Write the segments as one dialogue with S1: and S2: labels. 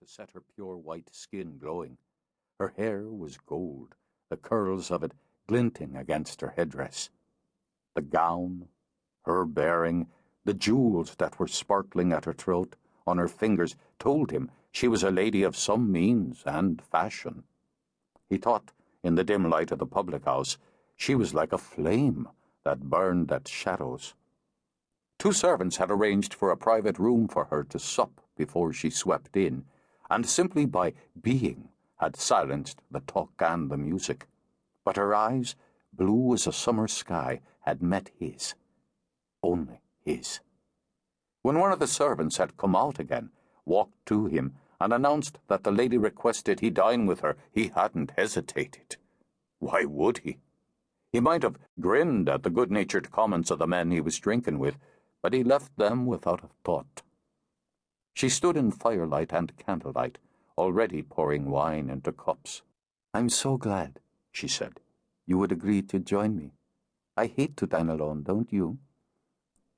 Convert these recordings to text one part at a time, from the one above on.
S1: set her pure white skin glowing. Her hair was gold, the curls of it glinting against her headdress. The gown, her bearing, the jewels that were sparkling at her throat, on her fingers, told him she was a lady of some means and fashion. He thought, in the dim light of the public house, she was like a flame that burned at shadows. 2 servants had arranged for a private room for her to sup before she swept in, and simply by being had silenced the talk and the music. But her eyes, blue as a summer sky, had met his. Only his. When one of the servants had come out again, walked to him, and announced that the lady requested he dine with her, he hadn't hesitated. Why would he? He might have grinned at the good-natured comments of the men he was drinking with, but he left them without a thought. She stood in firelight and candlelight, already pouring wine into cups. "I'm so glad," she said, "you would agree to join me. I hate to dine alone, don't you?"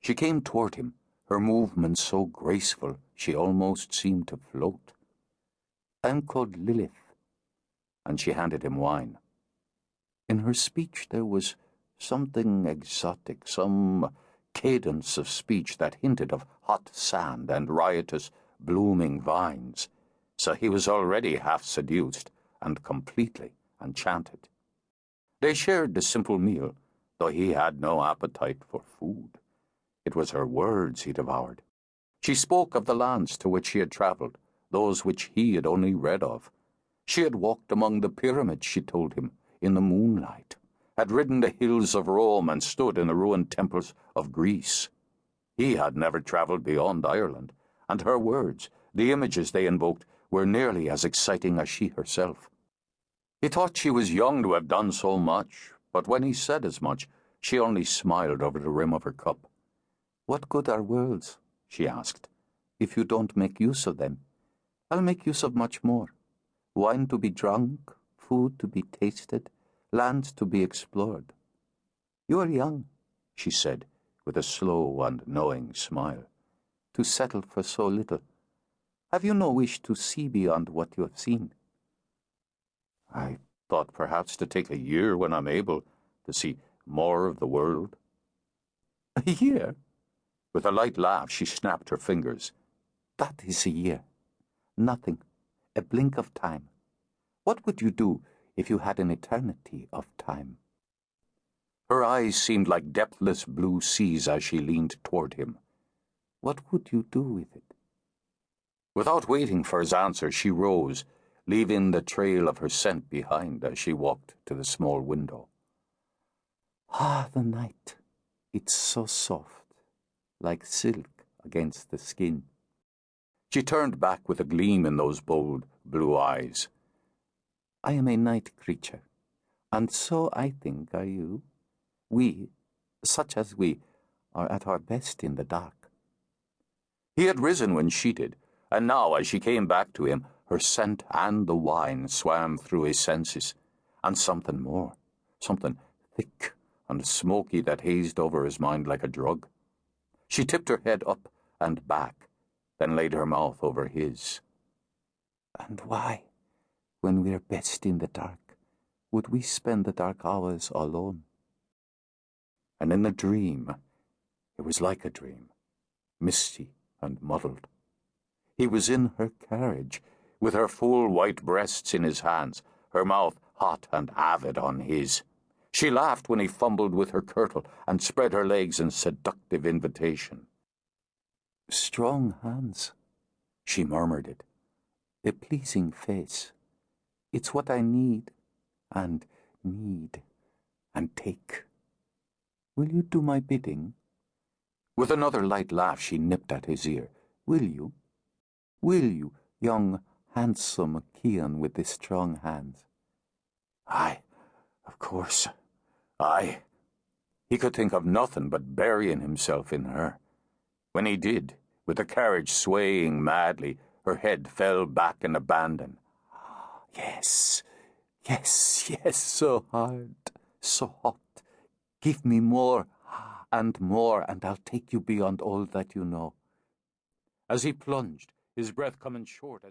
S1: She came toward him, her movements so graceful she almost seemed to float. "I'm called Lilith," and she handed him wine. In her speech there was something exotic, some cadence of speech that hinted of hot sand and riotous, blooming vines, so he was already half seduced and completely enchanted. They shared the simple meal, though he had no appetite for food. It was her words he devoured. She spoke of the lands to which she had travelled, those which he had only read of. She had walked among the pyramids, she told him, in the moonlight, had ridden the hills of Rome and stood in the ruined temples of Greece. He had never travelled beyond Ireland, and her words, the images they invoked, were nearly as exciting as she herself. He thought she was young to have done so much, but when he said as much, she only smiled over the rim of her cup. "What good are worlds," she asked, "if you don't make use of them? I'll make use of much more. Wine to be drunk, food to be tasted, lands to be explored. You are young," she said, with a slow and knowing smile, "to settle for so little. Have you no wish to see beyond what you have seen?" "I thought perhaps to take a year when I'm able to see more of the world." "A year?" With a light laugh, she snapped her fingers. "That is a year. Nothing. A blink of time. What would you do if you had an eternity of time?" Her eyes seemed like depthless blue seas as she leaned toward him. "What would you do with it?" Without waiting for his answer, she rose, leaving the trail of her scent behind as she walked to the small window. "Ah, the night. It's so soft, like silk against the skin." She turned back with a gleam in those bold blue eyes. "I am a night creature, and so I think are you. We, such as we, are at our best in the dark." He had risen when she did, and now, as she came back to him, her scent and the wine swam through his senses, and something more, something thick and smoky that hazed over his mind like a drug. She tipped her head up and back, then laid her mouth over his. "And why, when we're best in the dark, would we spend the dark hours alone?" And in the dream, it was like a dream, misty and muddled. He was in her carriage, with her full white breasts in his hands, her mouth hot and avid on his. She laughed when he fumbled with her kirtle and spread her legs in seductive invitation. "Strong hands," she murmured it. "A pleasing face. It's what I need and take. Will you do my bidding?" With another light laugh, she nipped at his ear. "Will you? Will you, young, handsome Cian with the strong hands?" "Aye, of course, aye." He could think of nothing but burying himself in her. When he did, with the carriage swaying madly, her head fell back in abandon. Yes, yes, yes, so hard, so hot. Give me more, and I'll take you beyond all that you know." As he plunged, his breath coming short as he